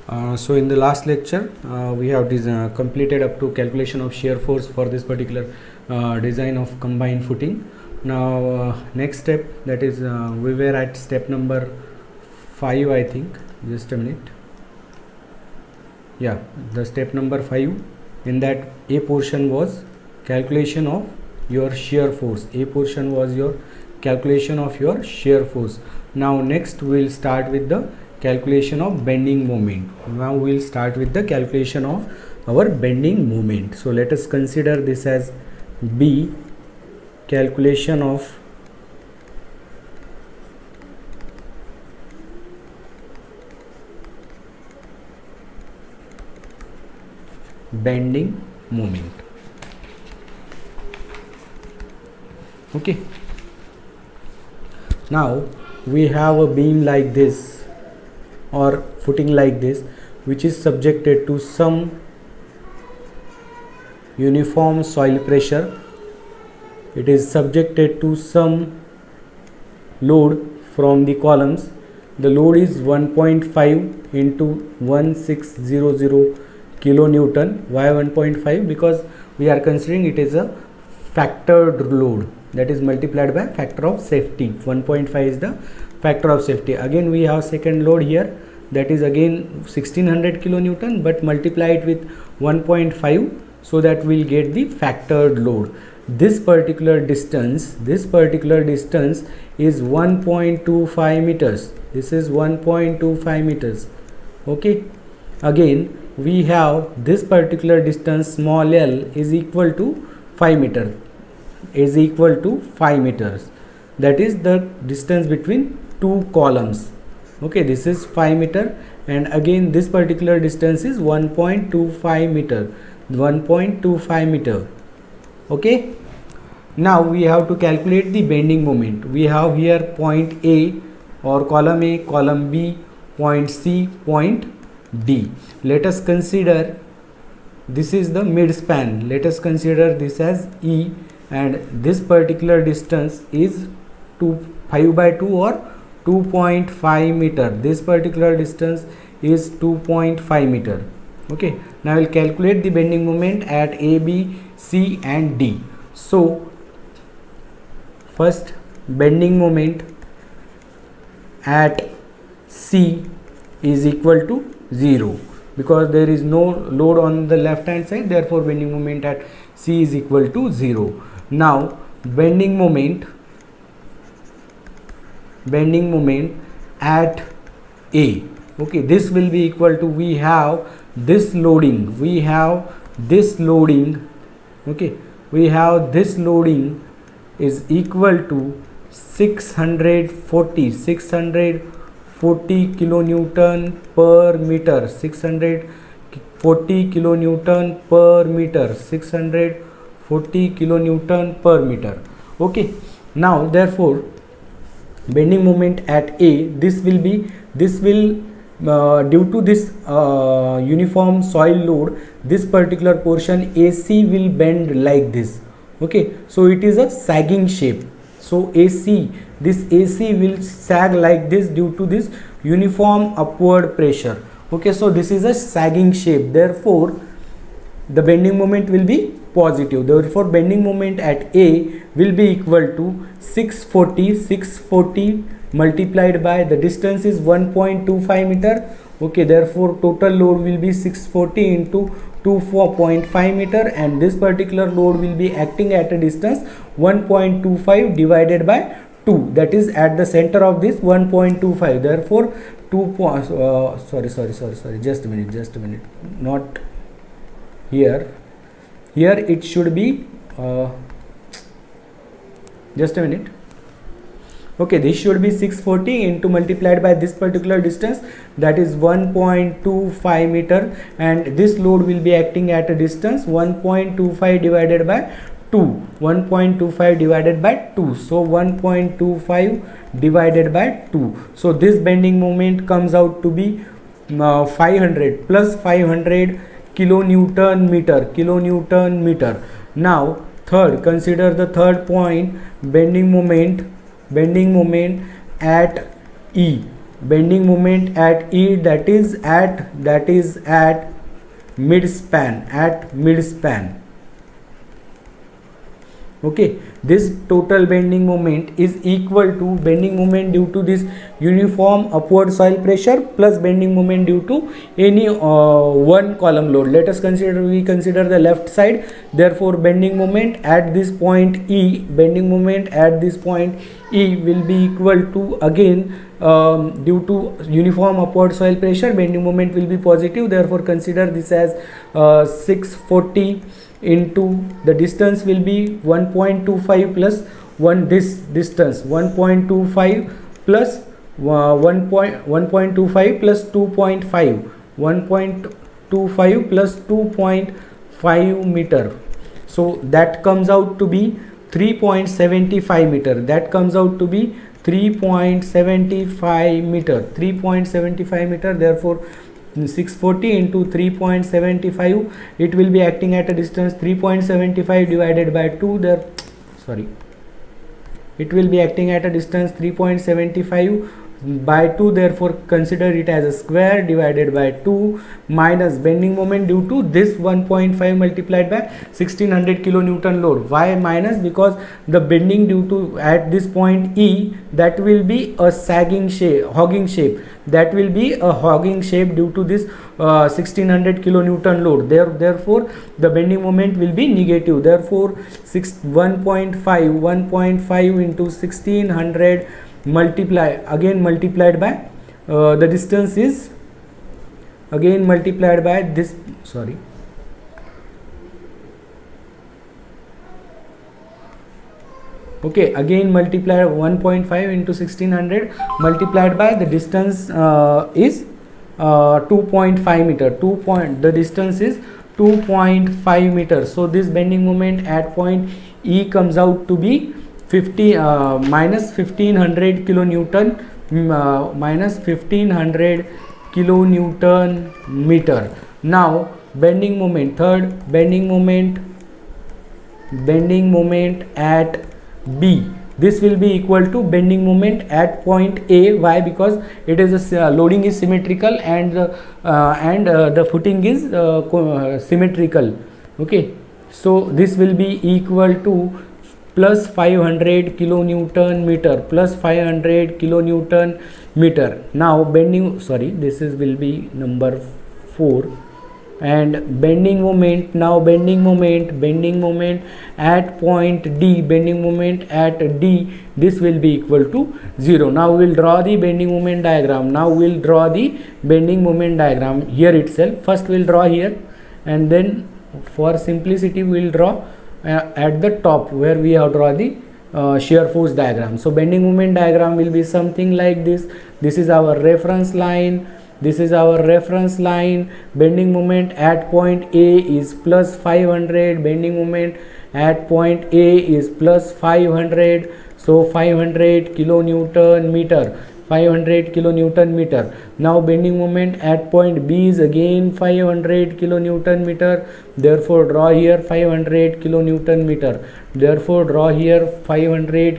So in the last lecture we have completed up to calculation of shear force for this particular design of combined footing. Now next step, that is we were at step number 5, I think. Just a minute. Yeah, the step number 5. In that, a portion was calculation of your shear force. A portion was your calculation of your shear force. Now next we will start with the calculation of bending moment. Now we will start with the calculation of our bending moment. So let us consider this as B, calculation of bending moment. Okay, now we have a beam like this or footing like this, which is subjected to some uniform soil pressure. It is subjected to some load from the columns. The load is 1.5 into 1600 kilonewton. Why 1.5? Because we are considering it is a factored load, that is multiplied by factor of safety. 1.5 is the factor of safety. Again we have second load here, that is again 1600 kilonewton, but multiply it with 1.5 so that we will get the factored load. This particular distance is 1.25 meters. This is 1.25 meters. Okay, again we have this particular distance, small l, is equal to 5 meter, is equal to 5 meters. That is the distance between two columns. Okay, this is 5 meter, and again this particular distance is 1.25 meter. 1.25 meter. Okay, now we have to calculate the bending moment. We have here point A or column A, column B, point C, point D. Let us consider this is the mid span. Let us consider this as E, and this particular distance is 5 by 2 or 2.5 meter. This particular distance is 2.5 meter. Okay, now we'll calculate the bending moment at A, B, C and D. So first, bending moment at C is equal to 0 because there is no load on the left hand side, therefore bending moment at C is equal to 0. Now bending moment at A, okay, this will be equal to, we have this loading, okay, we have this loading is equal to 640 kilonewton per meter, 640 kilonewton per meter, 640 kilonewton per meter. Okay, now therefore bending moment at A, this will due to this uniform soil load, this particular portion AC will bend like this. Okay, so it is a sagging shape. So this AC will sag like this due to this uniform upward pressure. Okay, so this is a sagging shape, therefore the bending moment will be positive. Therefore bending moment at A will be equal to 640 multiplied by the distance is 1.25 meter. Okay, therefore total load will be 640 into 4.5 meter, and this particular load will be acting at a distance 1.25 divided by 2, that is at the center of this 1.25. Therefore just a minute, not here it should be just a minute. Okay, this should be 640 into multiplied by this particular distance, that is 1.25 meter, and this load will be acting at a distance 1.25 divided by 2, 1.25 divided by 2, so 1.25 divided by 2. So this bending moment comes out to be 500 plus 500 kilonewton meter. Now third, consider the third point, bending moment at E. bending moment at E, that is at mid span. Okay, this total bending moment is equal to bending moment due to this uniform upward soil pressure plus bending moment due to any one column load. Let us consider the left side. Therefore bending moment at this point E, bending moment at this point E will be equal to, again due to uniform upward soil pressure, bending moment will be positive. Therefore consider this as 640 into the distance will be 1.25 plus 1 this distance 1.25 plus 1.25 plus 2.5 1.25 plus 2.5 meter. So that comes out to be 3.75 meter. That comes out to be 3.75 meter. 3.75 meter. Therefore 640 into 3.75, it will be acting at a distance 3.75 divided by 2. It will be acting at a distance 3.75 by 2. Therefore consider it as a square divided by 2 minus bending moment due to this 1.5 multiplied by 1600 kilonewton load. Why minus? Because the bending due to at this point E, that will be a hogging shape. That will be a hogging shape due to this 1600 kilonewton load. Therefore the bending moment will be negative. Therefore 1.5 into 1600 multiplied by the distance is again multiplied by this, okay, again multiply 1.5 into 1600 multiplied by the distance is 2.5 meter. The distance is 2.5 meters. So this bending moment at point E comes out to be minus 1500 kilonewton minus 1500 kilonewton meter. Now bending moment, third bending moment at B, this will be equal to bending moment at point A. Why? Because it is a loading is symmetrical and the footing is symmetrical. Okay, so this will be equal to plus 500 kilonewton meter, plus 500 kilonewton meter. Now bending, this is will be number 4, and bending moment, now bending moment at point D, bending moment at D, this will be equal to 0. Now we will draw the bending moment diagram. Here itself. First we will draw here, and then for simplicity we will draw at the top where we have drawn the shear force diagram. So bending moment diagram will be something like this. This is our reference line. Bending moment at point A is plus 500. Bending moment at point A is plus 500. So 500 kilonewton meter. Now bending moment at point B is again 500 kilonewton meter. Therefore draw here 500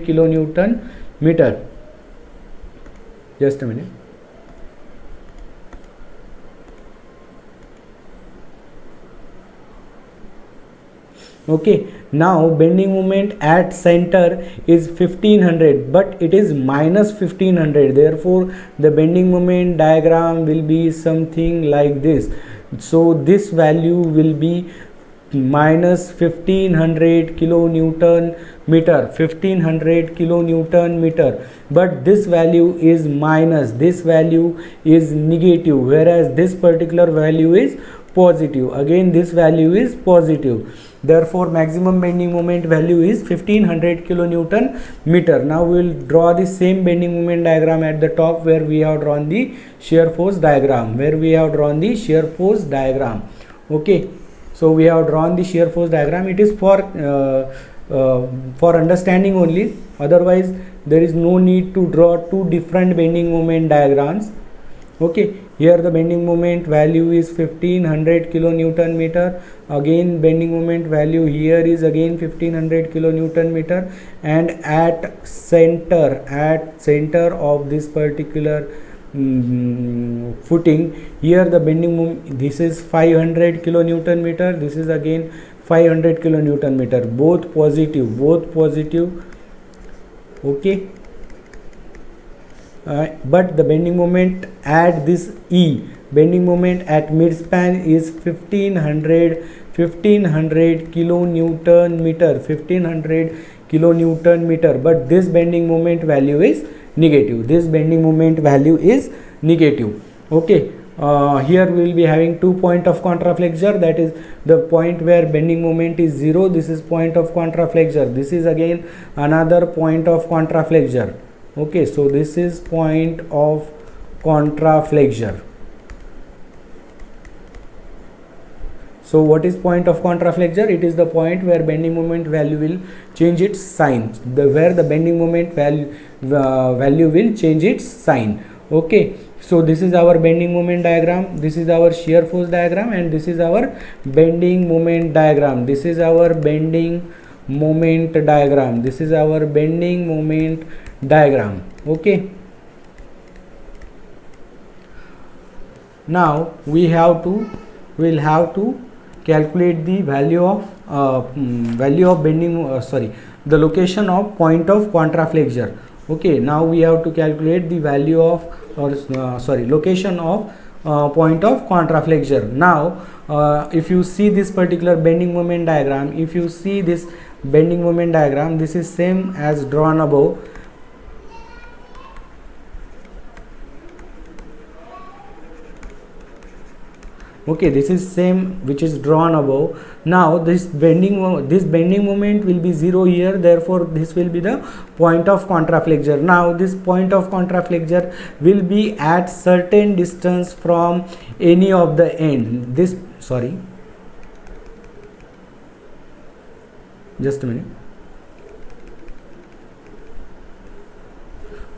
kilonewton meter. Just a minute. Okay, now bending moment at center is 1500, but it is minus 1500. Therefore the bending moment diagram will be something like this. So this value will be minus 1500 kilonewton meter, but this value is minus, this value is negative, whereas this particular value is positive. Again this value is positive. Therefore maximum bending moment value is 1500 kilonewton meter. Now we will draw the same bending moment diagram at the top where we have drawn the shear force diagram. Okay, so we have drawn the shear force diagram. It is for understanding only. Otherwise there is no need to draw two different bending moment diagrams. Okay, here the bending moment value is 1500 kilonewton meter. Again bending moment value here is again 1500 kilonewton meter, and at center of this particular footing. Here the bending moment, this is 500 kilonewton meter, this is again 500 kilonewton meter, both positive, okay. But the bending moment at this E, bending moment at mid span is 1500 kilonewton meter, 1500 kilonewton meter, but this bending moment value is negative, this bending moment value is negative, okay. Here we will be having 2 point of contraflexure, that is the point where bending moment is 0, this is point of contraflexure, this is again another point of contraflexure, okay. So this is point of contraflexure. So what is point of contraflexure? It is the point where bending moment value will change its sign, where the bending moment value will change its sign, okay. So this is our bending moment diagram, this is our shear force diagram, and this is our bending moment diagram, this is our bending moment diagram, this is our bending moment diagram, okay. Now we will have to calculate the value of bending the location of point of contraflexure, okay. Now we have to calculate the value of location of point of contraflexure. Now if you see this particular bending moment diagram, if you see this bending moment diagram, this is same as drawn above. Okay, this is same which is drawn above. Now this bending moment will be 0 here, therefore this will be the point of contraflexure. Now this point of contraflexure will be at certain distance from any of the end. Just a minute.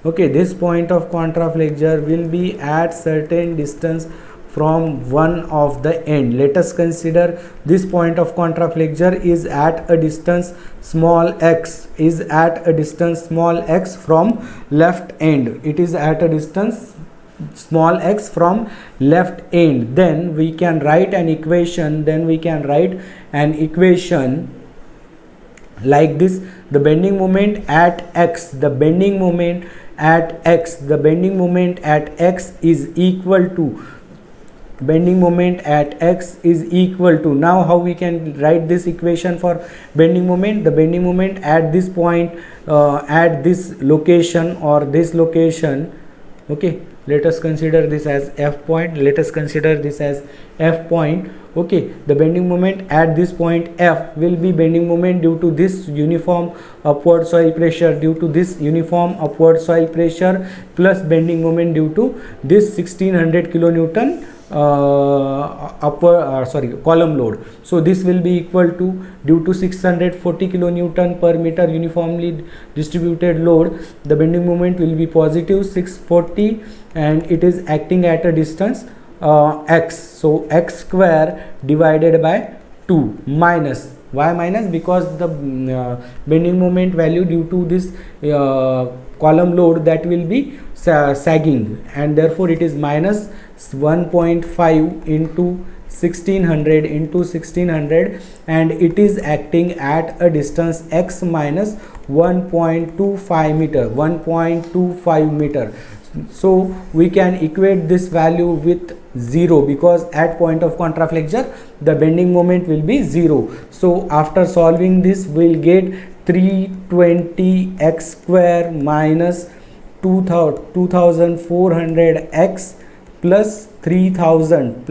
Okay, this point of contraflexure will be at certain distance from one of the end. Let us consider this point of contraflexure is at a distance small x, from left end. It is at a distance small x from left end. Then we can write an equation, like this: the bending moment at x, is equal to now how we can write this equation for bending moment? The bending moment at this point, at this location or this location, okay, let us consider this as F point, okay. The bending moment at this point F will be bending moment due to this uniform upward soil pressure, plus bending moment due to this 1600 kilonewton column load. So this will be equal to, due to 640 kilonewton per meter uniformly distributed load, the bending moment will be positive 640, and it is acting at a distance x. So x square divided by 2 minus, why minus? Because the bending moment value due to this column load, that will be sagging, and therefore it is minus 1.5 into 1600 and it is acting at a distance x minus 1.25 meter. So we can equate this value with 0, because at point of contraflexure the bending moment will be 0. So after solving this, we will get 320 x square minus 2400 x plus 3000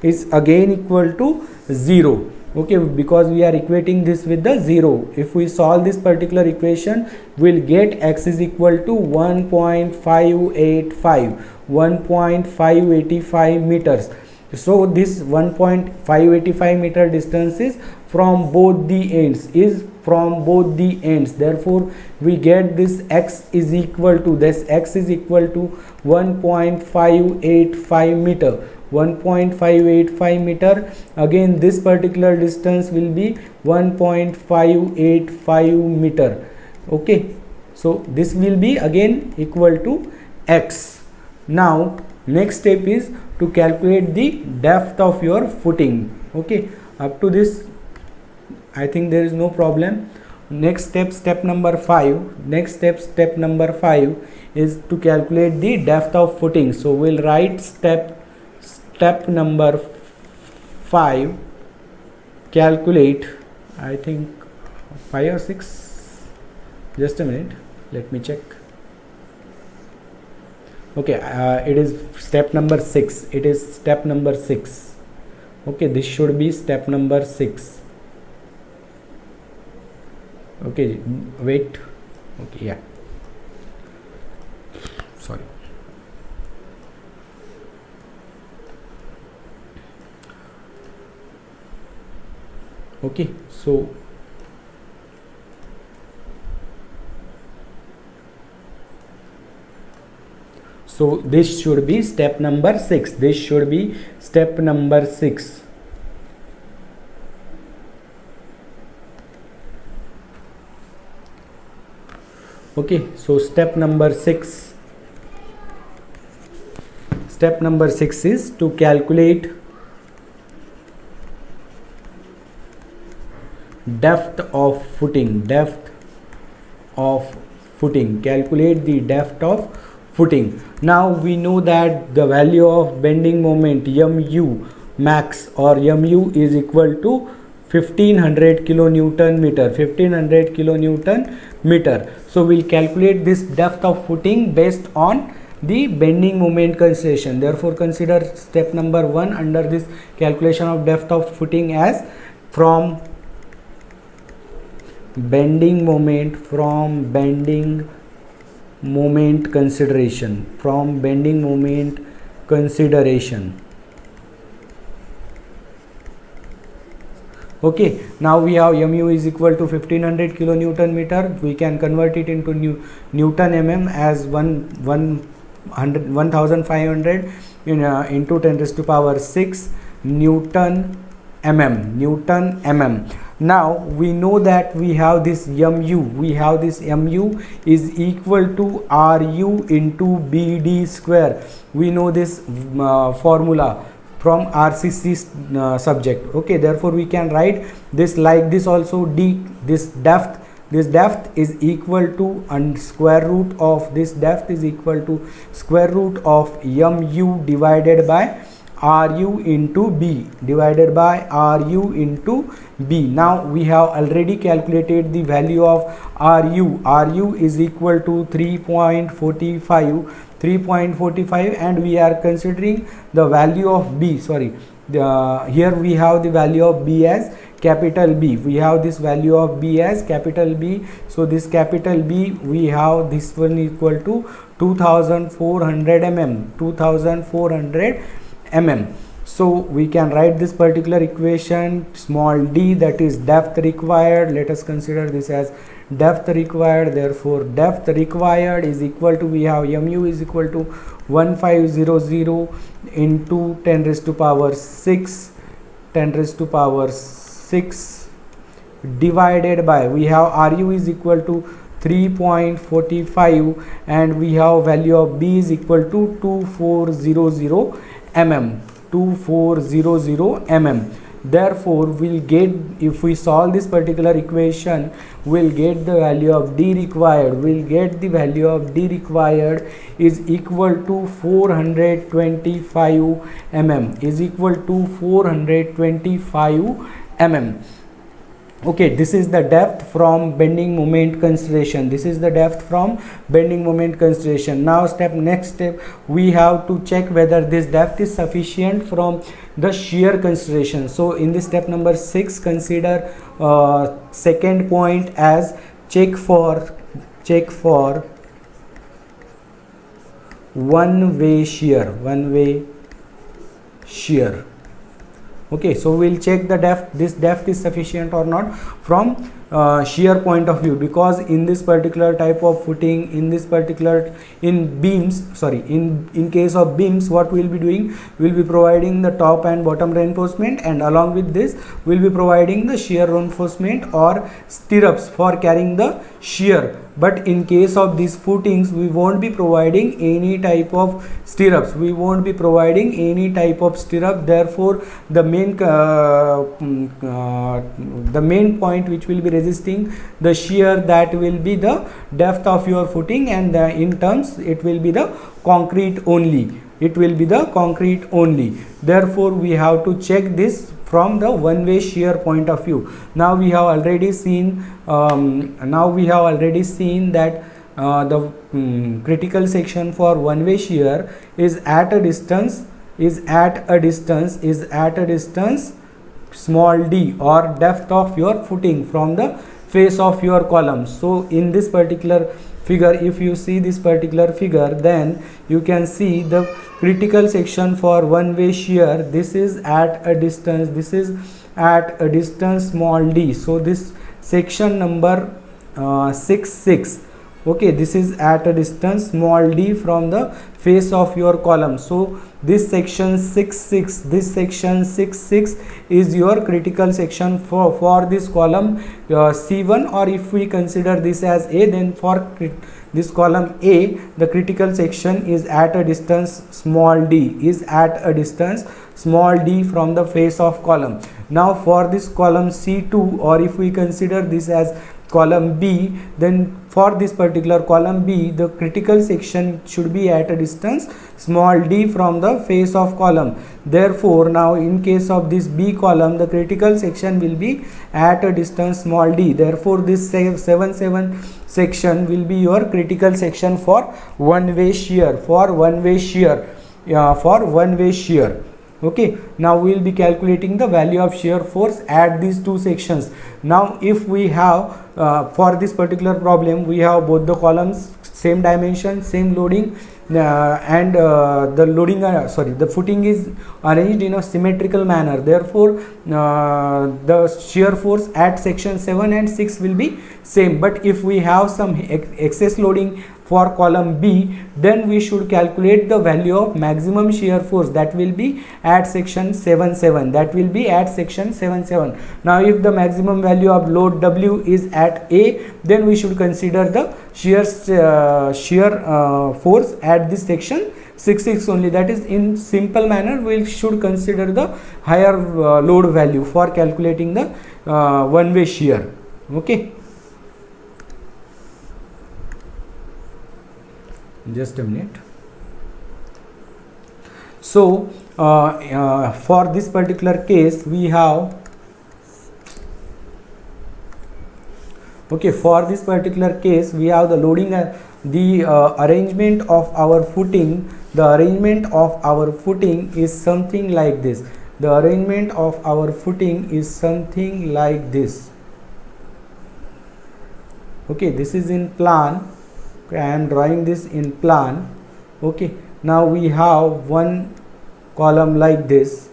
is again equal to 0, okay, because we are equating this with the 0. If we solve this particular equation, we will get x is equal to 1.585 meters. So this 1.585 meter distance is from both the ends, therefore we get this x is equal to 1.585 meter. Again this particular distance will be 1.585 meter, okay. So this will be again equal to x. Now next step is to calculate the depth of your footing. Okay, up to this I think there is no problem. Next step, step number 5. Next step, step number 5 is to calculate the depth of footing. So we'll write step number 5, calculate, I think 5 or 6, just a minute, let me check. Okay, it is step number 6. It is step number 6. Okay, this should be step number 6. Okay, wait. Okay, yeah, sorry. Okay, so this should be step number 6. This should be step number 6. Okay, so step number 6. Step number 6 is to calculate depth of footing. Depth of footing. Calculate the depth of footing. Now we know that the value of bending moment mu max or mu is equal to 1500 kilonewton meter. 1500 kilonewton meter. So we'll calculate this depth of footing based on the bending moment consideration. Therefore consider step number 1 under this calculation of depth of footing as from bending moment consideration. From bending moment consideration. Okay, now we have mu is equal to 1500 kilonewton meter. We can convert it into Newton mm as 1500 into 10 raised to power 6 Newton mm. Now we know that we have this mu is equal to Ru into Bd square. We know this formula from RCC subject. Okay, therefore we can write this like this also. This depth is equal to square root of this depth is equal to square root of mu divided by Ru into B Now we have already calculated the value of Ru is equal to 3.45 and we are considering the value of B. Here we have the value of B as capital B. We have this value of B as capital B. So this capital B, we have this one equal to 2400 mm. So we can write this particular equation small d, that is depth required. Let us consider this as depth required. Therefore depth required is equal to, we have mu is equal to 1500 into 10 raised to power 6 divided by, we have Ru is equal to 3.45 and we have value of B is equal to 2400 mm. Therefore we'll get, if we solve this particular equation, we'll get the value of D required. The value of D required is equal to 425 mm. Okay, this is the depth from bending moment consideration. Now next step, we have to check whether this depth is sufficient from the shear consideration. So in this step number 6, consider second point as check for one-way shear. Okay, so we'll check the depth, this depth is sufficient or not from shear point of view, because in this particular type of footing, in case of beams, what we'll be doing, we'll be providing the top and bottom reinforcement, and along with this we'll be providing the shear reinforcement or stirrups for carrying the shear. but in case of these footings we won't be providing any type of stirrups, we won't be providing any type of stirrup. Therefore the main point which will be resisting the shear, that will be the depth of your footing, and in terms it will be the concrete only, it will be the concrete only. Therefore we have to check this from the one way shear point of view. Now we have already seen that the critical section for one way shear is at a distance small d, or depth of your footing from the face of your column. So in this particular figure, if you see this particular figure, then you can see the critical section for one way shear. This is at a distance, small d. So this section number 6, okay, this is at a distance small d from the face of your column. So this section 6 is your critical section for this column C1, or if we consider this as A, then for this column A, the critical section is at a distance small d, from the face of column. Now for this column C2, or if we consider this as column B, then for this particular column B, the critical section should be at a distance small d from the face of column. Therefore now in case of this B column, the critical section will be at a distance small d. Therefore this 7 section will be your critical section for one way shear, okay. Now we will be calculating the value of shear force at these two sections. Now if we have for this particular problem, we have both the columns same dimension, same loading, and the footing is arranged in a symmetrical manner. Therefore the shear force at section 7 and 6 will be same. But if we have some excess loading for column B, then we should calculate the value of maximum shear force, that will be at section 7.7, Now if the maximum value of load W is at A, then we should consider the shear force at this section 6 only. That is, in simple manner we should consider the higher load value for calculating the one way shear, okay. Just a minute. So for this particular case we have, okay, for this particular case we have the loading, the arrangement of our footing. The arrangement of our footing is something like this. Okay, this is in plan. I am drawing this in plan, okay. Now we have one column like this,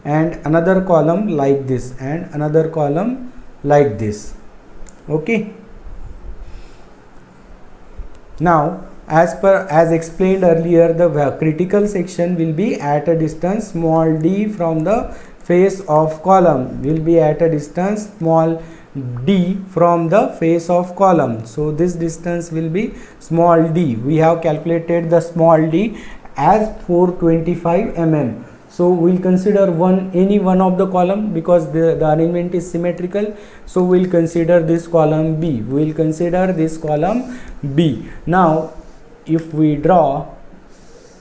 and another column like this, and another column like this, okay. Now as explained earlier, the critical section will be at a distance small d from the face of column, d from the face of column. So this distance will be small d. We have calculated the small d as 425 mm. So we will consider any one of the column, because the arrangement is symmetrical. So we will consider this column B. Now if we draw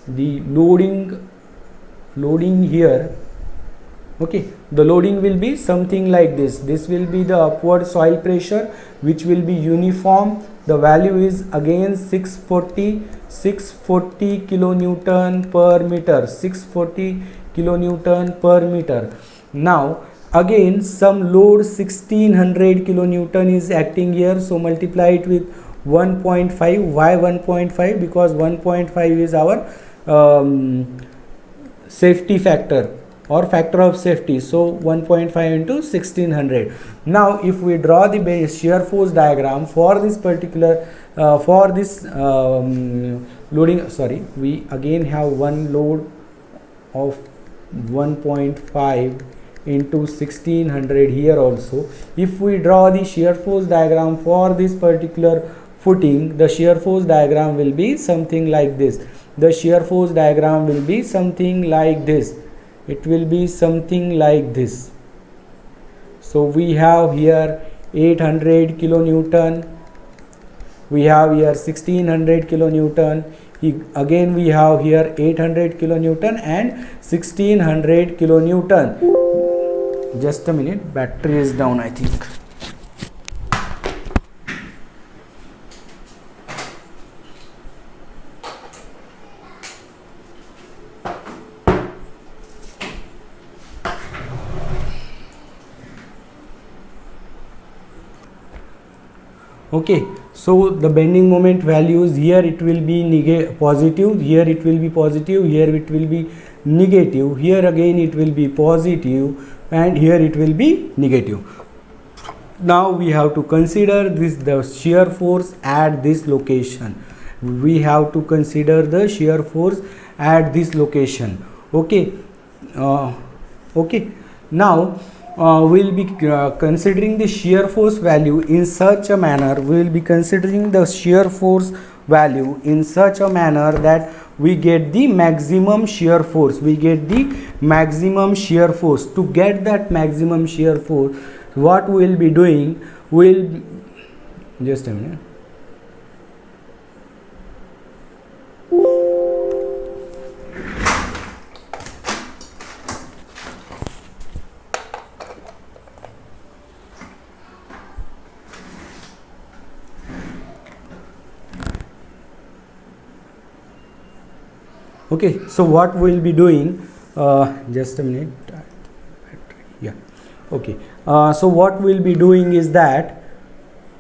the loading here, okay, the loading will be something like this. This will be the upward soil pressure, which will be uniform. The value is again 640 kilonewton per meter, 640 kilonewton per meter. Now again some load 1600 kilonewton is acting here, so multiply it with 1.5. Why 1.5? Because 1.5 is our safety factor, or factor of safety. So 1.5 into 1600. Now if we draw the base shear force diagram for this particular loading, we again have one load of 1.5 into 1600 here also. If we draw the shear force diagram for this particular footing, the shear force diagram will be something like this. The shear force diagram will be something like this. It will be something like this. So we have here 800 kilonewton, we have here 1600 kilonewton, again we have here 800 kilonewton and 1600 kilonewton. Just a minute, battery is down, I think. Okay, so the bending moment values, here it will be positive, here it will be positive, here it will be negative, here again it will be positive, and here it will be negative. Now we have to consider the shear force at this location. We have to consider the shear force at this location. Okay, okay. Now we will be considering the shear force value in such a manner. We will be considering the shear force value in such a manner that we get the maximum shear force. We get the maximum shear force. To get that maximum shear force, what we will be doing, will just a minute. Okay, so what we will be doing, just a minute, yeah, okay, so what we will be doing is that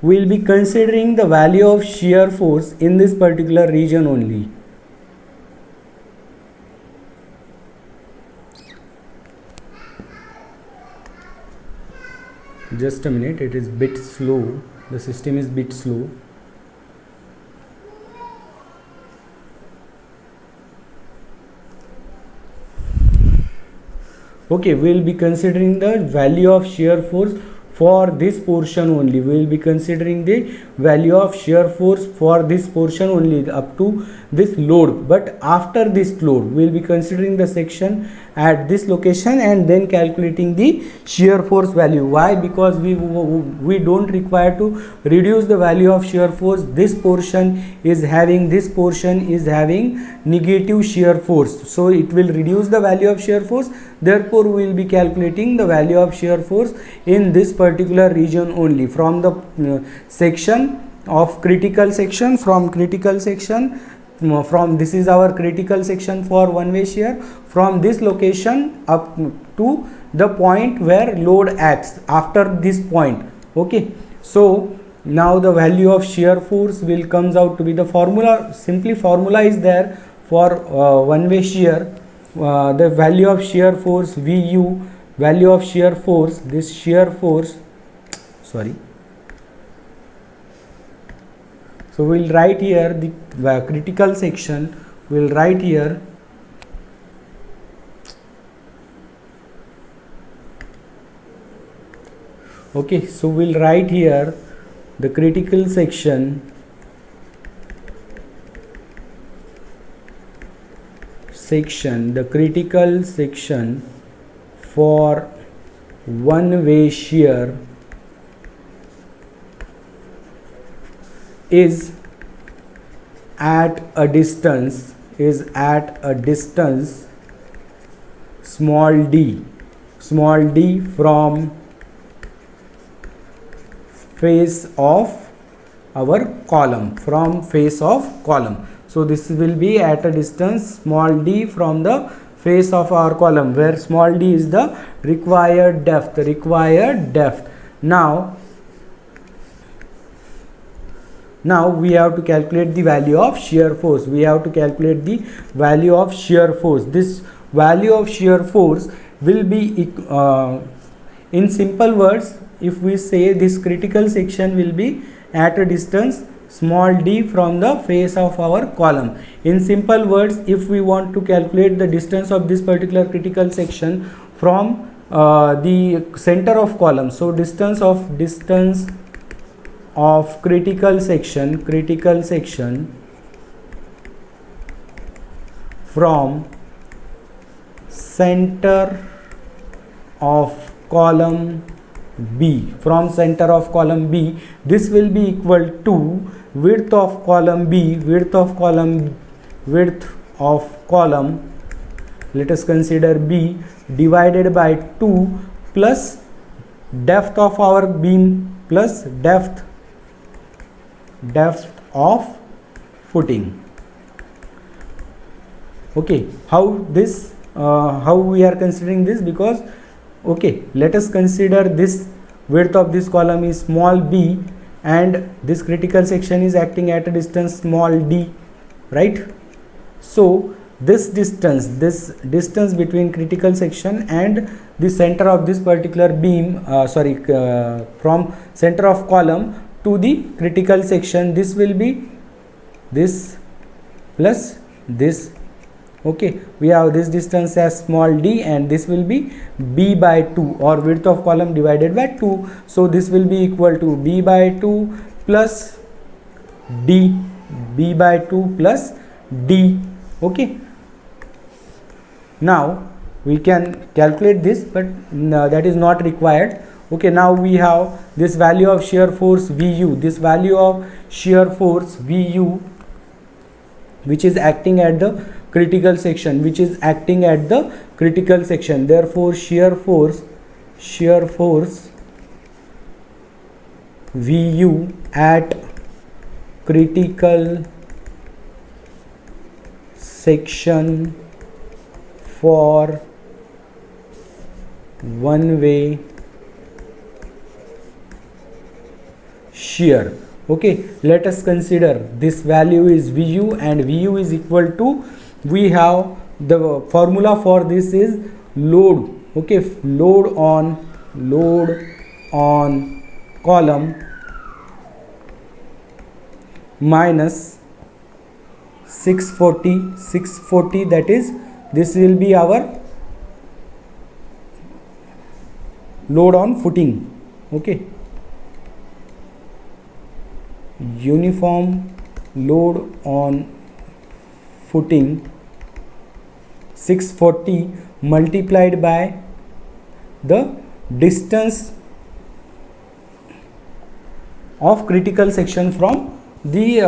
we will be considering the value of shear force in this particular region only. Just a minute, it is bit slow, the system is bit slow. Okay, we will be considering the value of shear force for this portion only. We will be considering the value of shear force for this portion only up to this load. But after this load, we will be considering the section at this location and then calculating the shear force value. Why? Because we don't require to reduce the value of shear force. This portion is having negative shear force, so it will reduce the value of shear force. Therefore, we will be calculating the value of shear force in this particular region only, from the section of critical section, from this is our critical section for one way shear, from this location up to the point where load acts, after this point. Okay, so now the value of shear force will comes out to be, the formula, simply formula is there for one way shear. The value of shear force, VU, value of shear force, this shear force, sorry, so we will write here the critical section, we will write here okay, so we will write here the critical section, the critical section for one way shear is at a distance small d from face of our column, so this will be at a distance small d from the face of our column, where small d is the required depth. Now we have to calculate the value of shear force. This value of shear force will be, in simple words, if we say this critical section will be at a distance small d from the face of our column. In simple words, if we want to calculate the distance of this particular critical section from the center of column. So distance of critical section from center of column B, this will be equal to width of column, let us consider B, divided by 2 plus depth of our beam plus depth of footing. Okay, how we are considering this? Because okay, let us consider this width of this column is small b and this critical section is acting at a distance small d, right? So this distance between critical section and the center of this particular beam, from center of column to the critical section, this will be this plus this. Okay, we have this distance as small d and this will be b by 2, or width of column divided by 2. So this will be equal to b by 2 plus d, okay. Now we can calculate this, but that is not required. Okay, now we have this value of shear force Vu, which is acting at the critical section, therefore shear force Vu at critical section for one way shear. Okay, let us consider this value is Vu, and Vu is equal to, we have the formula for this is load. Okay, load on column minus 640, that is, this will be our load on footing. Okay, uniform load on footing 640 multiplied by the distance of critical section from the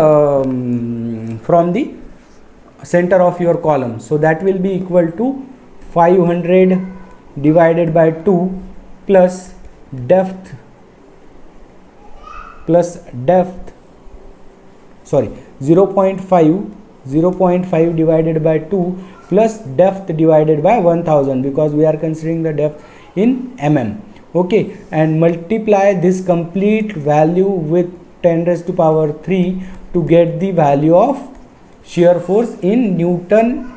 center of your column. So that will be equal to 500 divided by 2 plus depth 0.5 divided by 2 plus depth divided by 1000, because we are considering the depth in mm. Okay, and multiply this complete value with 10 raised to power 3 to get the value of shear force in Newton.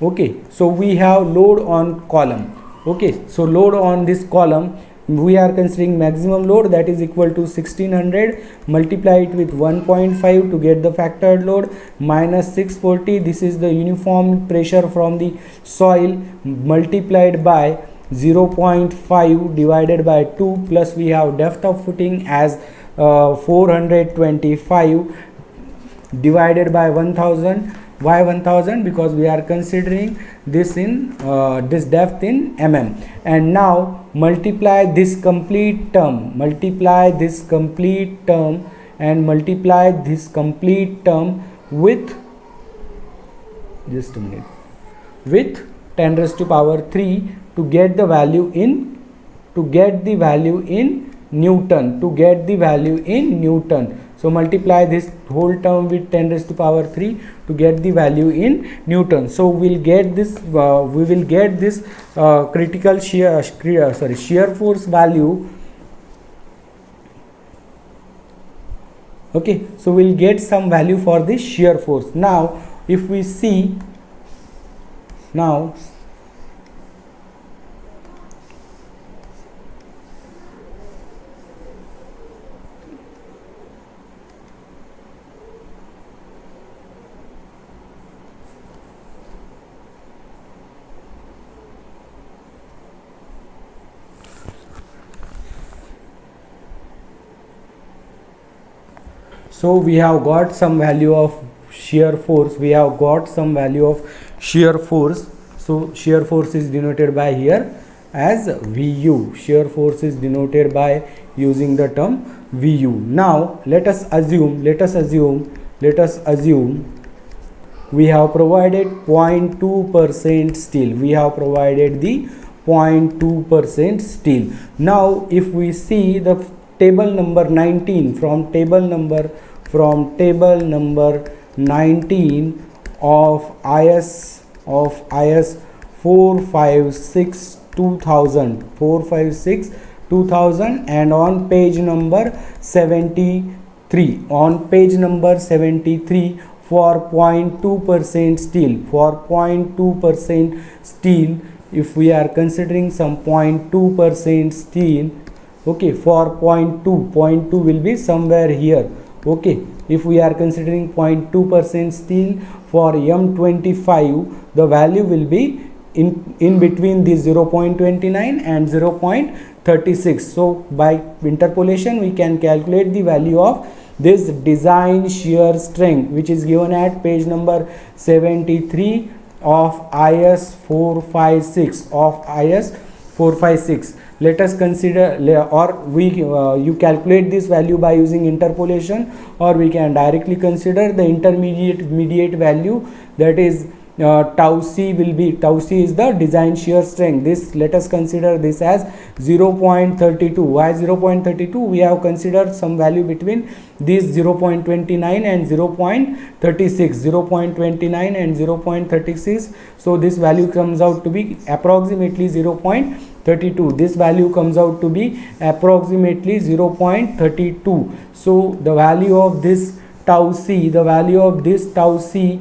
Okay, so we have load on column. Okay, so load on this column, we are considering maximum load, that is equal to 1600, multiply it with 1.5 to get the factored load, minus 640, this is the uniform pressure from the soil, multiplied by 0.5 divided by 2, plus we have depth of footing as 425 divided by 1000. Why 1000? Because we are considering this in this depth in mm. And now multiply this complete term, and multiply this complete term with, just a minute, with 10 raised to power 3 to get the value in Newton. So multiply this whole term with 10 raised to power 3 to get the value in Newton. So we'll get this critical shear force value. Okay, so we'll get some value for this shear force. Now if we see, now So we have got some value of shear force. We have got some value of shear force. So shear force is denoted by here as Vu. Shear force is denoted by using the term Vu. Now let us assume we have provided 0.2% steel. We have provided the 0.2% steel. Now if we see the table number 19, from table number 19 of IS 456 2000 and on page number 73, for 0.2% steel, if we are considering some 0.2% steel, okay, for 0.2 will be somewhere here, okay. If we are considering 0.2% steel for M25, the value will be in between the 0.29 and 0.36. So by interpolation we can calculate the value of this design shear strength, which is given at page number 73 of IS 456. Let us consider, or you calculate this value by using interpolation, or we can directly consider the intermediate value, that is tau c is the design shear strength. This, let us consider this as 0.32. Why 0.32? We have considered some value between this 0.29 and 0.36. So this value comes out to be approximately 0.32. This value comes out to be approximately 0.32. So the value of this tau c, the value of tau c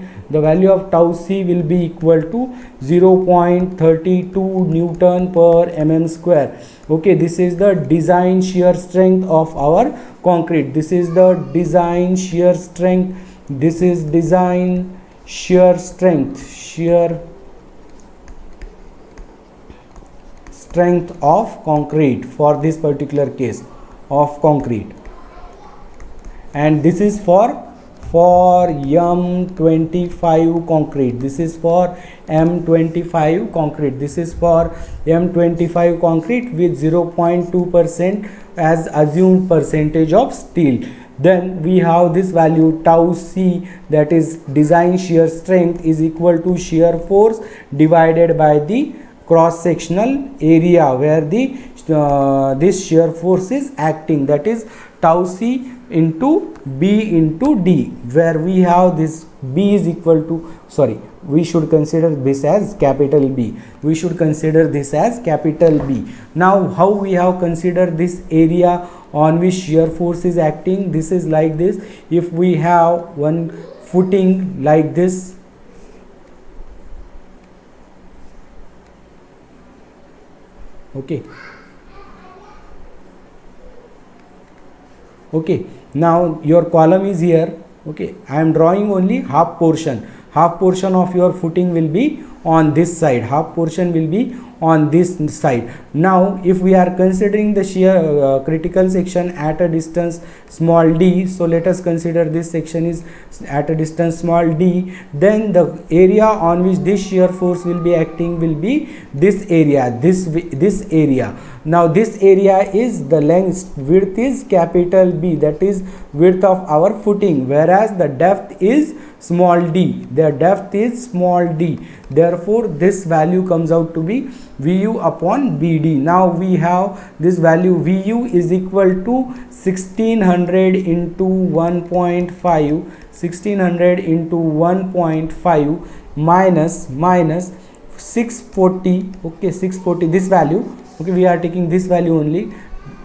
will be equal to 0.32 Newton per mm square. Okay, this is the design shear strength of our concrete. This is the design shear strength. This is design shear strength. Shear strength of concrete for this particular case of concrete. And this is for M25 concrete. This is for M25 concrete. This is for M25 concrete with 0.2% as assumed percentage of steel. Then we have this value tau c, that is design shear strength, is equal to shear force divided by the cross sectional area where the this shear force is acting, that is tau c into B into D, where we have this B is equal to, sorry, we should consider this as capital B. We should consider this as capital B. Now how we have considered this area on which shear force is acting? This is like this. If we have one footing like this, okay, now your column is here, okay, I am drawing only half portion of your footing will be on this side, half portion will be on this side. Now if we are considering the shear critical section at a distance small d, so let us consider this section is at a distance small d, then the area on which this shear force will be acting will be this area, this area. Now this area is the length, width is capital B, that is width of our footing, whereas the depth is small d, the depth is small d. Therefore this value comes out to be Vu upon Bd. Now we have this value Vu is equal to 1600 into 1.5, 1600 into 1.5 minus 640, okay, 640, this value, okay, we are taking this value only,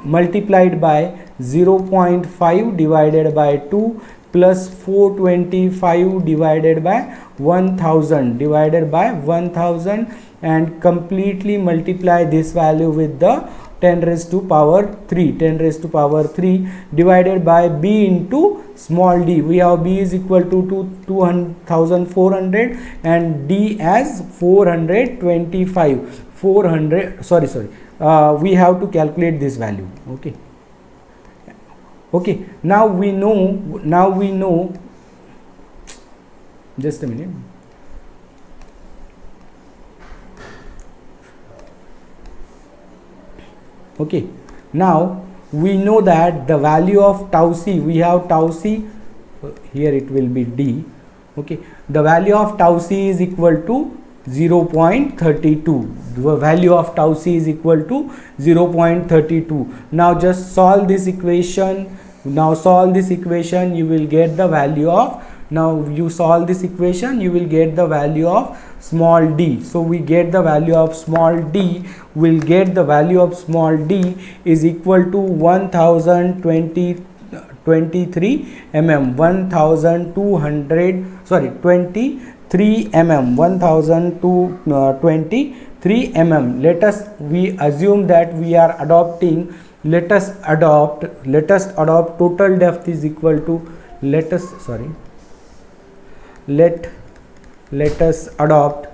multiplied by 0.5 divided by 2 plus 425 divided by 1000 and completely multiply this value with the 10 raised to power 3 divided by B into small d. We have B is equal to 2400 and D as 425. We have to calculate this value, okay. Okay, now we know, just a minute. Okay, now we know that the value of tau c, we have tau c, here it will be d. Okay, the value of tau c is equal to 0.32. The value of tau c is equal to 0.32. Now just solve this equation. Now solve this equation, you will get the value of, now you solve this equation, you will get the value of small d. So we get the value of small d, will get the value of small d is equal to 1023 mm, 1200, sorry, 23 mm, 1223 mm. Let us, we assume that we are adopting, let us adopt total depth is equal to, let us adopt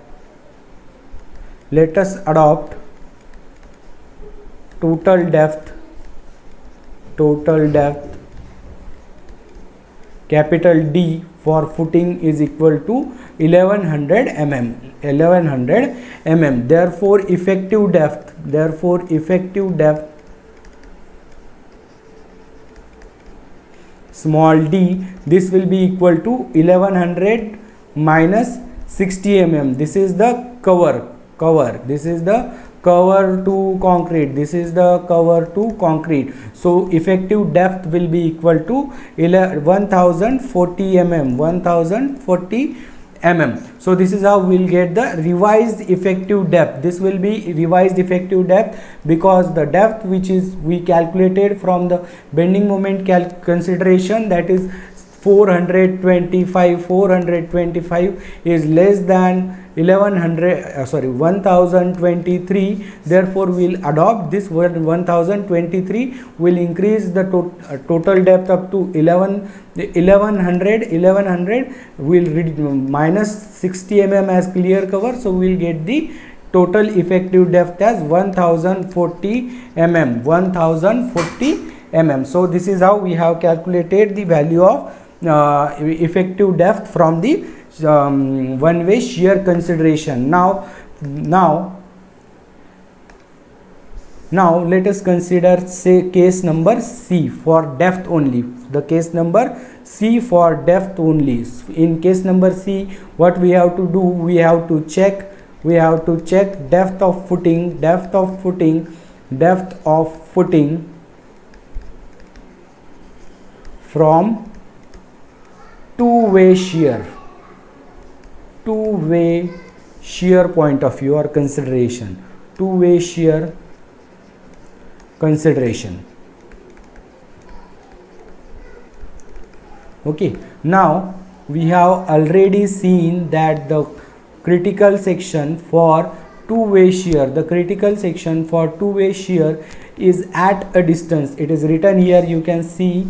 total depth capital D for footing is equal to 1100 mm. Therefore effective depth small d, this will be equal to 1100 minus 60 mm. This is the cover, this is the cover to concrete, this is the cover to concrete. So effective depth will be equal to 1040 mm. So this is how we will get the revised effective depth. This will be revised effective depth because the depth which is we calculated from the bending moment consideration, that is 425 is less than 1023. Therefore we will adopt this 1023, will increase the total depth up to 1100 will minus 60 mm as clear cover. So we will get the total effective depth as 1040 mm. So this is how we have calculated the value of effective depth from the one way shear consideration. Now let us consider, say, case number C for depth only. The case number C for depth only. In case number C, what we have to do, we have to check depth of footing from two-way shear point of view or consideration. Two-way shear consideration. Okay, now we have already seen that the critical section for two-way shear, is at a distance. It is written here, you can see,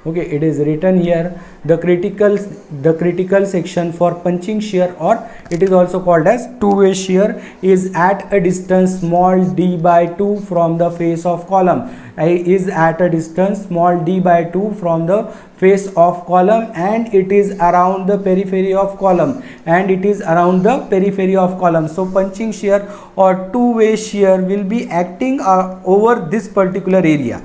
okay, it is written here, the critical section for punching shear, or it is also called as two-way shear, is at a distance small d by 2 from the face of column. Is at a distance small d by 2 from the face of column, and it is around the periphery of column, So punching shear or two-way shear will be acting over this particular area.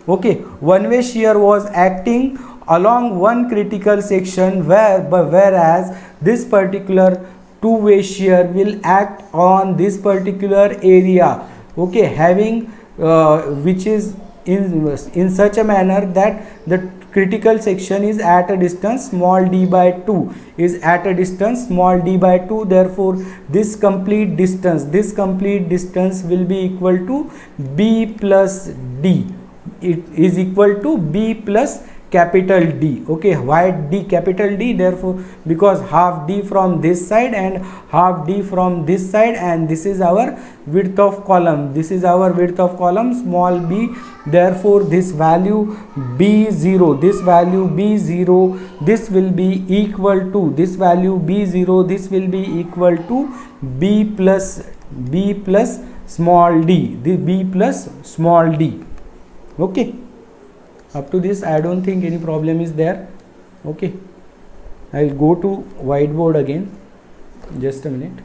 Okay, one-way shear was acting along one critical section, whereas this particular two-way shear will act on this particular area. Okay, having which is in such a manner that the critical section is at a distance small d by 2, therefore this complete distance will be equal to b plus d. It is equal to b plus capital D. Okay, why capital D? Therefore, because half d from this side and half d from this side, and this is our width of column. Small b. Therefore, this value b0, this will be equal to b plus small d. Okay. Up to this I don't think any problem is there. Okay, I'll go to whiteboard again, just a minute.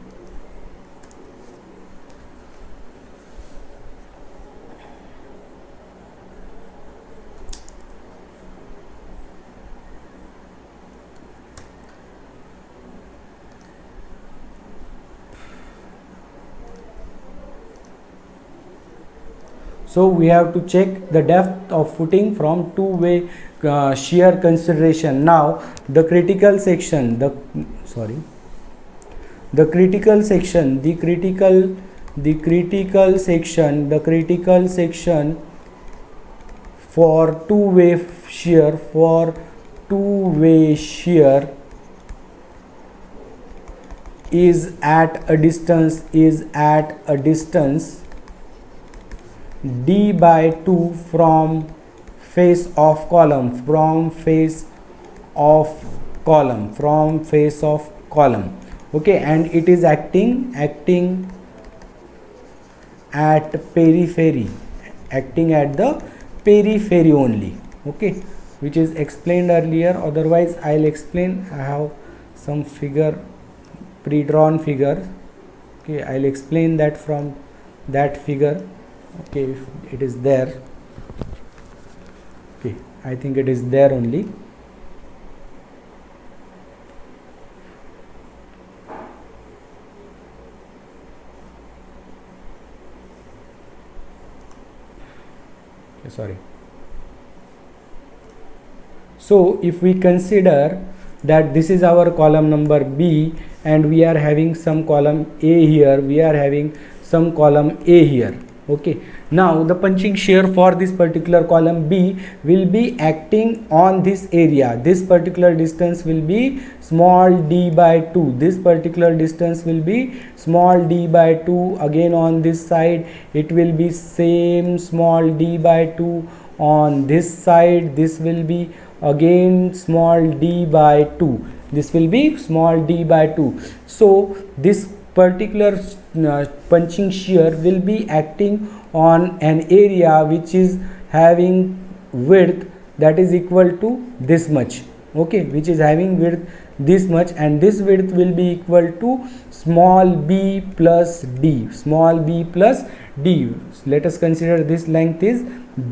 So we have to check the depth of footing from two-way shear consideration. Now the critical section, the critical section for two-way shear is at a distance d by 2 from face of column, okay, and it is acting at periphery, at the periphery only, okay, which is explained earlier. Otherwise I'll explain. I have some pre-drawn figure, okay, I'll explain that from that figure. Okay, if it is there, okay, I think it is there only. Okay, sorry. So if we consider that this is our column number B and we are having some column A here, we are having some column A here. Okay, now the punching shear for this particular column B will be acting on this area. This particular distance will be small d by 2. This particular distance will be small d by 2. Again on this side it will be same small d by 2. On this side this will be again small d by 2. This will be small d by 2. So this particular punching shear will be acting on an area which is having width that is equal to this much, okay, which is having width this much, and this width will be equal to small b plus d. Let us consider this length is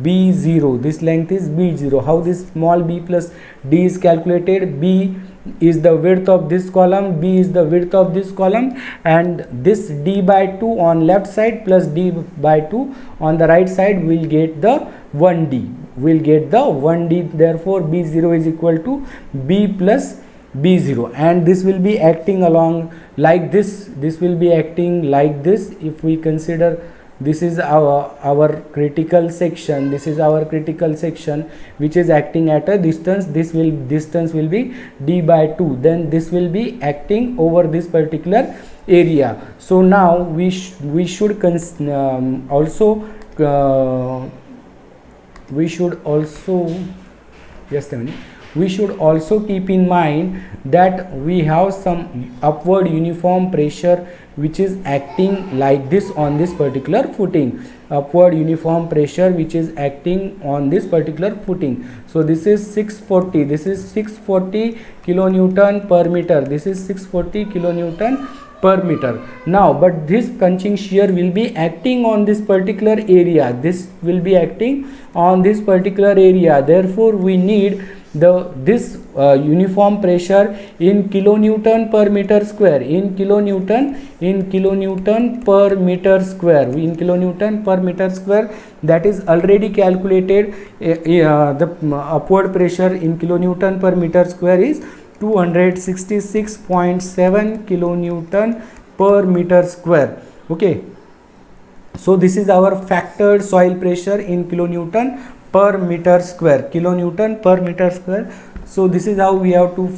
b0, this length is b0. How this small b plus d is calculated? B is the width of this column, B is the width of this column, and this d by 2 on left side plus d by 2 on the right side will get the 1d, therefore b0 is equal to b plus b0, and this will be acting along like this, will be acting like this. If we consider this is our critical section, which is acting at a distance, distance will be d by 2, then this will be acting over this particular area. So now we should also just a minute, we should also keep in mind that we have some upward uniform pressure which is acting like this on this particular footing, upward uniform pressure which is acting on this particular footing. So this is 640 kilonewton per meter, now, but this punching shear will be acting on this particular area, therefore we need this uniform pressure in kilonewton per meter square, that is already calculated. The upward pressure in kilonewton per meter square is 266.7 kilonewton per meter square. Okay, so this is our factored soil pressure in kilonewton per meter square, So this is how we have to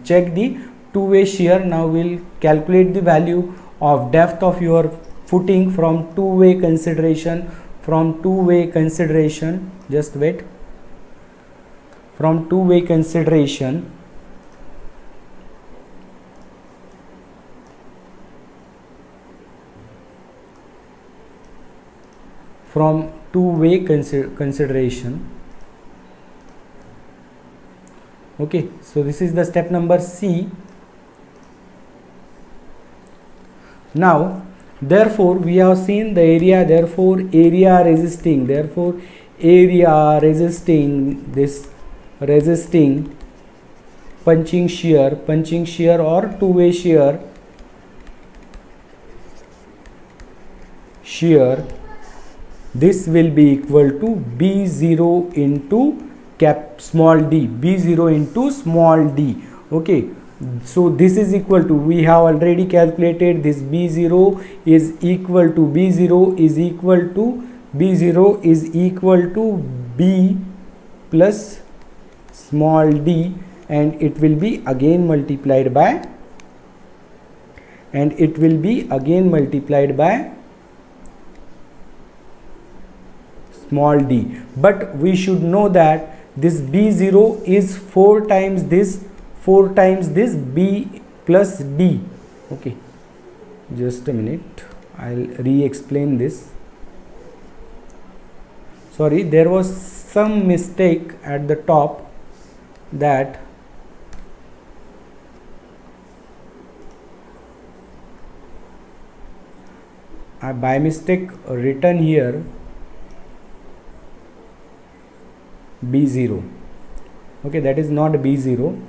check the two-way shear. Now we'll calculate the value of depth of your footing from two-way consideration. Just wait. From two-way consideration, consideration, Okay, so this is the step number C. Now therefore we have seen the area, therefore area resisting this resisting punching shear or two-way shear, this will be equal to B0 into small d, B0 into small d. Okay, so this is equal to, we have already calculated this, B0 is equal to B plus small d, and it will be again multiplied by small d. But we should know that this B0 is 4 times this B plus d. Okay, just a minute, I'll re-explain this. Sorry, there was some mistake at the top, that I by mistake written here B0. Okay, that is not B0.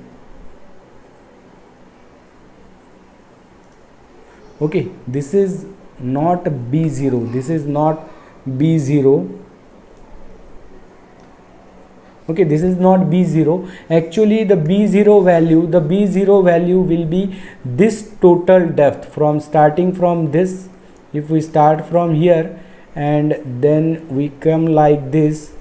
Okay, this is not B0, this is not B0. Okay, this is not B0. Actually the B0 value will be this total depth, from starting from this. If we start from here and then we come like this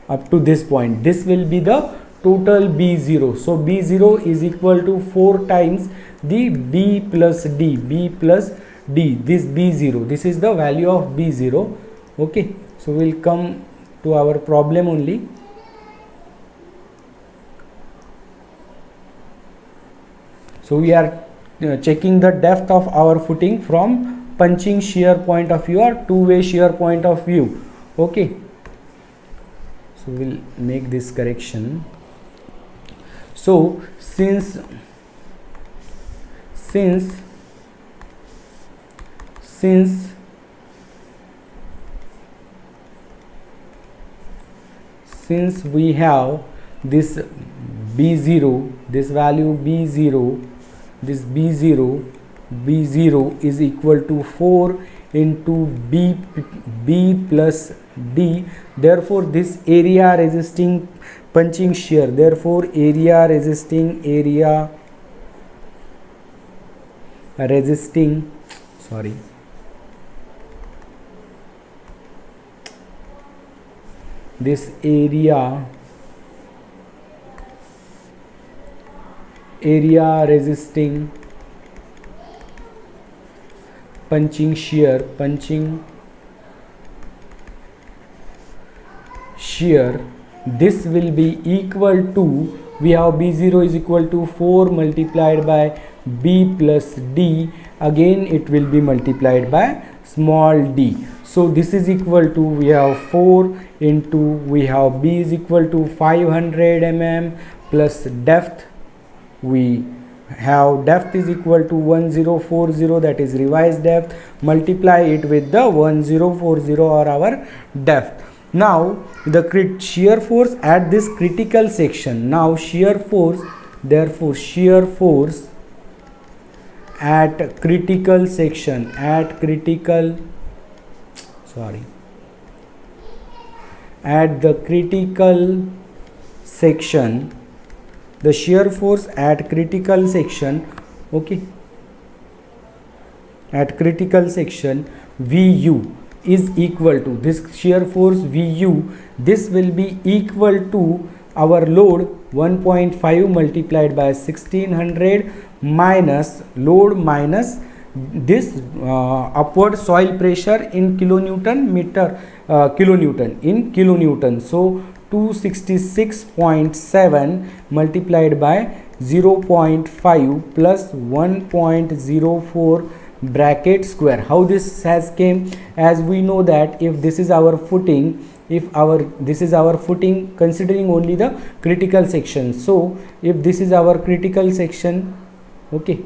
up to this point, this will be the total B0. So B0 is equal to 4 times the B plus D, this B0, this is the value of B0. Okay, so we'll come to our problem only. So we are checking the depth of our footing from punching shear point of view or two-way shear point of view. Okay, so we'll make this correction. So since we have this B0, this value B0, this B0 is equal to 4 into B plus D. Therefore this area resisting punching shear, therefore area resisting this area resisting punching shear, this will be equal to, we have B0 is equal to 4 multiplied by B plus D, again it will be multiplied by small d. So this is equal to, we have 4 into, we have B is equal to 500 mm plus depth, we have depth is equal to 1040, that is revised depth, multiply it with the 1040 or our depth. Now the shear force at this critical section, now shear force, therefore shear force at critical section, at the critical section, the shear force at critical section, okay, at critical section VU is equal to, this shear force VU, this will be equal to our load 1.5 multiplied by 1600 minus load minus this upward soil pressure in kilonewton in kilonewton. So 266.7 multiplied by 0.5 plus 1.04 bracket square. How this has came, as we know that if this is our footing, if this is our footing, considering only the critical section. So if this is our critical section, okay,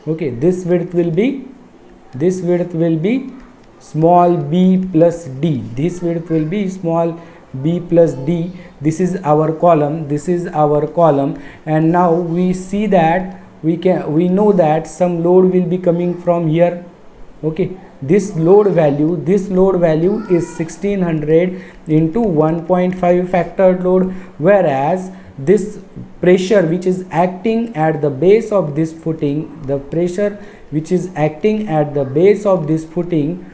this width will be small b plus d. This width will be small b plus d. This is our column, and now we see that we know that some load will be coming from here. Okay, this load value is 1600 into 1.5 factored load, whereas this pressure which is acting at the base of this footing, the pressure which is acting at the base of this footing,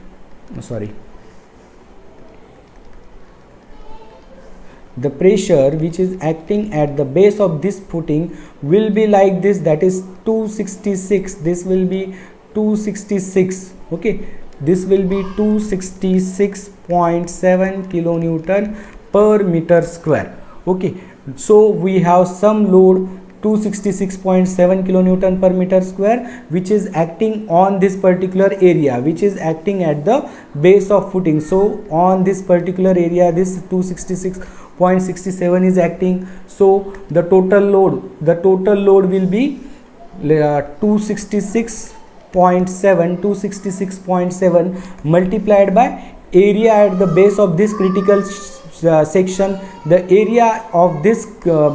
the pressure which is acting at the base of this footing will be like this, that is 266. This will be 266. Okay, this will be 266.7 kilonewton per meter square. Okay, so we have some load 266.7 kilonewton per meter square which is acting on this particular area, which is acting at the base of footing. So on this particular area, this 266.67 is acting. So the total load will be 266.7 multiplied by area at the base of this critical section. The area of this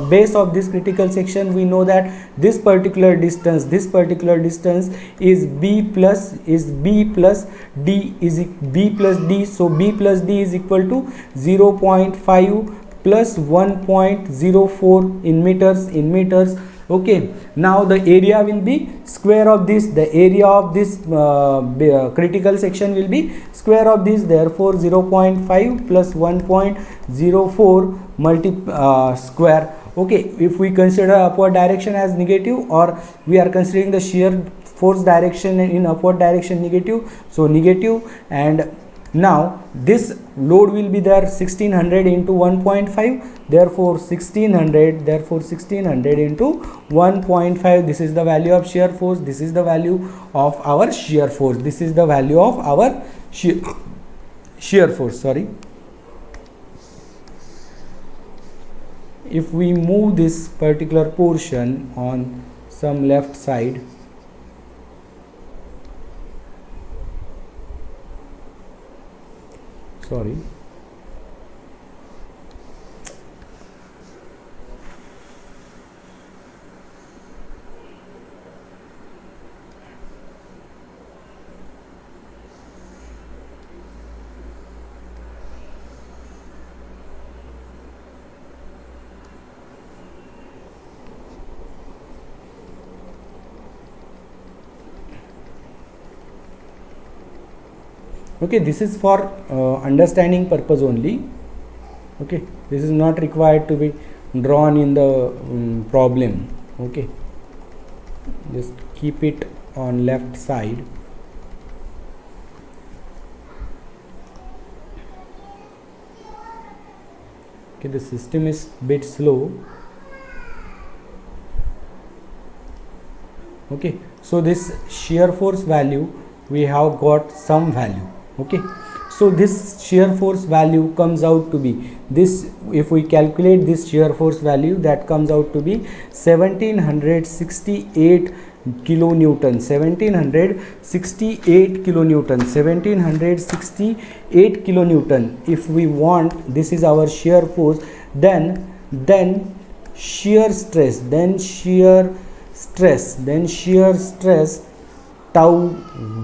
base of this critical section, we know that this particular distance is b plus d, so b plus d is equal to 0.5 plus 1.04 in meters. Okay, now the area will be square of this, the area of this critical section will be square of this, therefore 0.5 plus 1.04 square. Okay, if we consider upward direction as negative, or we are considering the shear force direction in upward direction negative, so negative, and now this load will be there 1600 into 1.5, therefore 1600 into 1.5. This is the value of shear force, this is the value of our shear force, shear force, sorry. If we move this particular portion on some left side, sorry, okay, this is for understanding purpose only. Okay, this is not required to be drawn in the problem. Okay, just keep it on left side. Okay, the system is bit slow. Okay, so this shear force value, we have got some value. Okay, so this shear force value comes out to be this, if we calculate this shear force value, that comes out to be 1768 kilonewton. If we want, this is our shear force, then shear stress tau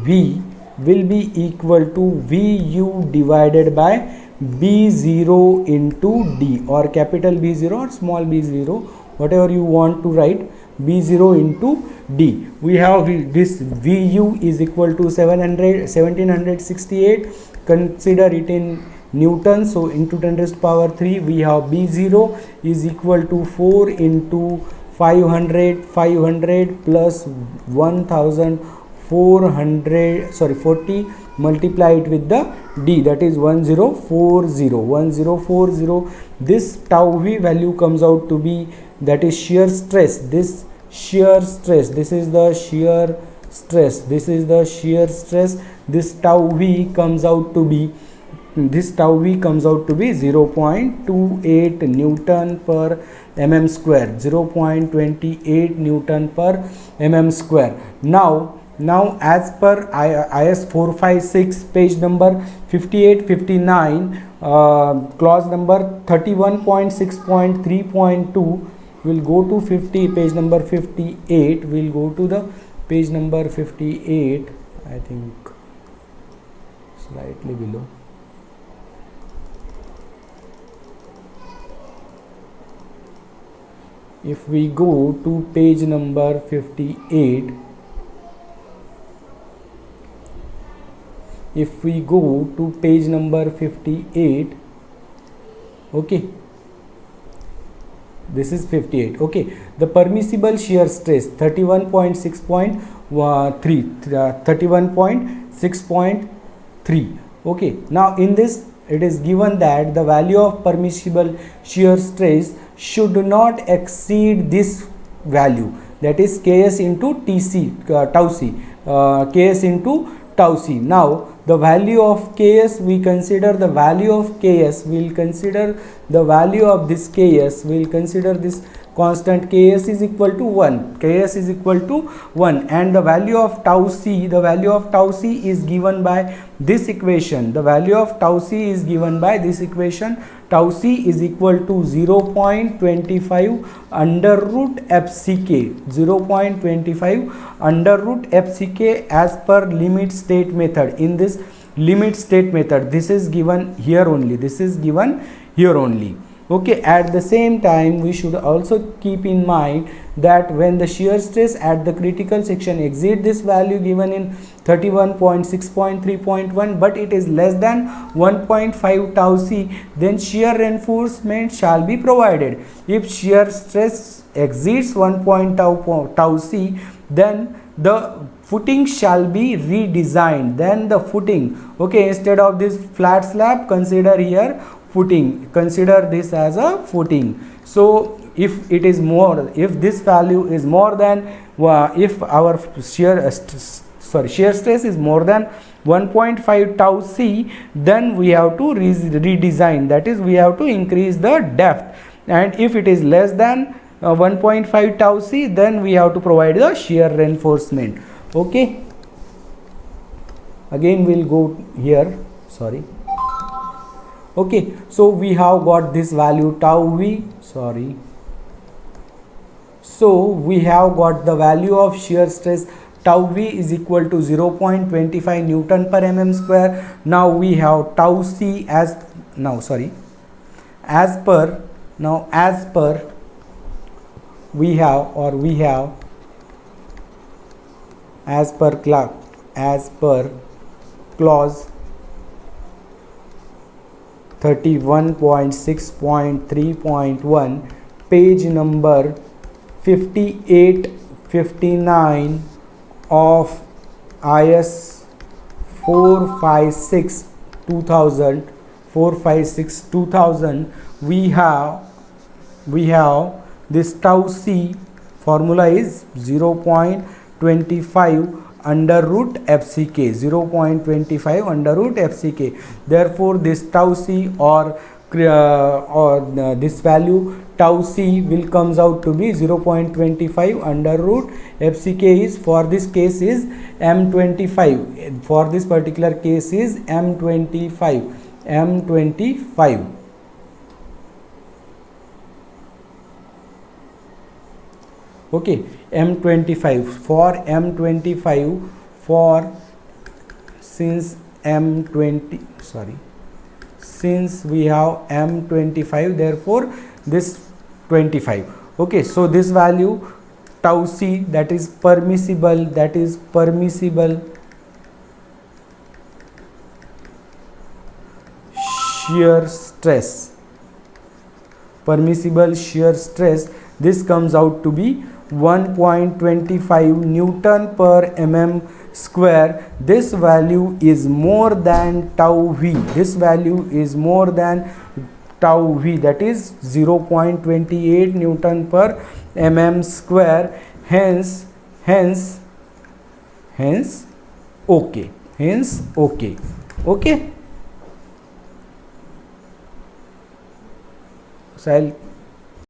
v will be equal to Vu divided by B0 into D, or capital B0 or small b0, whatever you want to write, B0 into D. We have this Vu is equal to 1768, consider it in Newton, so into 10 raised to power 3, we have B0 is equal to 4 into 500 plus 40 multiply it with the D, that is 1040. This tau v value comes out to be, that is shear stress. This is the shear stress. This tau v comes out to be this tau v comes out to be 0.28 Newton per mm square, 0.28 Newton per mm square. Now as per IS 456 page number 5859, clause number 31.6.3.2, will go to 50, page number 58, will go to the page number 58, I think slightly below. If we go to page number 58, if we go to page number 58, okay, this is 58, okay, the permissible shear stress 31.6.3, 31.6.3, okay. Now in this it is given that the value of permissible shear stress should not exceed this value, that is Ks into Tc, tau c, Ks into tau c. Now the value of Ks, we consider the value of Ks, we will consider the value of this Ks, we will consider this constant Ks is equal to 1, Ks is equal to 1, and the value of tau c, the value of tau c is given by this equation, the value of tau c is given by this equation, tau c is equal to 0.25 under root FCK, 0.25 under root FCK as per limit state method. In this limit state method, this is given here only, this is given here only. Okay, at the same time we should also keep in mind that when the shear stress at the critical section exceed this value given in 31.6.3.1 but it is less than 1.5 tau c, then shear reinforcement shall be provided. If shear stress exceeds 1.5 tau c, then the footing shall be redesigned. Then the footing, okay, instead of this flat slab, consider here footing, consider this as a footing. So if it is more, if this value is more than, if our shear stress is more than 1.5 tau c, then we have to redesign, that is we have to increase the depth, and if it is less than 1.5 tau c, then we have to provide the shear reinforcement. Okay, again we'll go here, sorry. Okay, so we have got this value tau v, sorry. So we have got the value of shear stress tau v is equal to 0.25 Newton per mm square. Now we have tau c as, as per we have as per clause 31.6.3.1 page number 5859 of IS 456 2000, we have this tau c formula is 0.25 under root FCK, 0.25 under root FCK. Therefore this tau c or this value tau c will comes out to be 0.25 under root FCK is, for this case is M25, for this particular case is M25. Okay, M25, for M25, for since we have M25, therefore this 25. Okay, so this value tau c, that is permissible shear stress, this comes out to be 1.25 Newton per mm square. This value is more than tau v, this value is more than tau v, that is 0.28 Newton per mm square. Hence okay. So I'll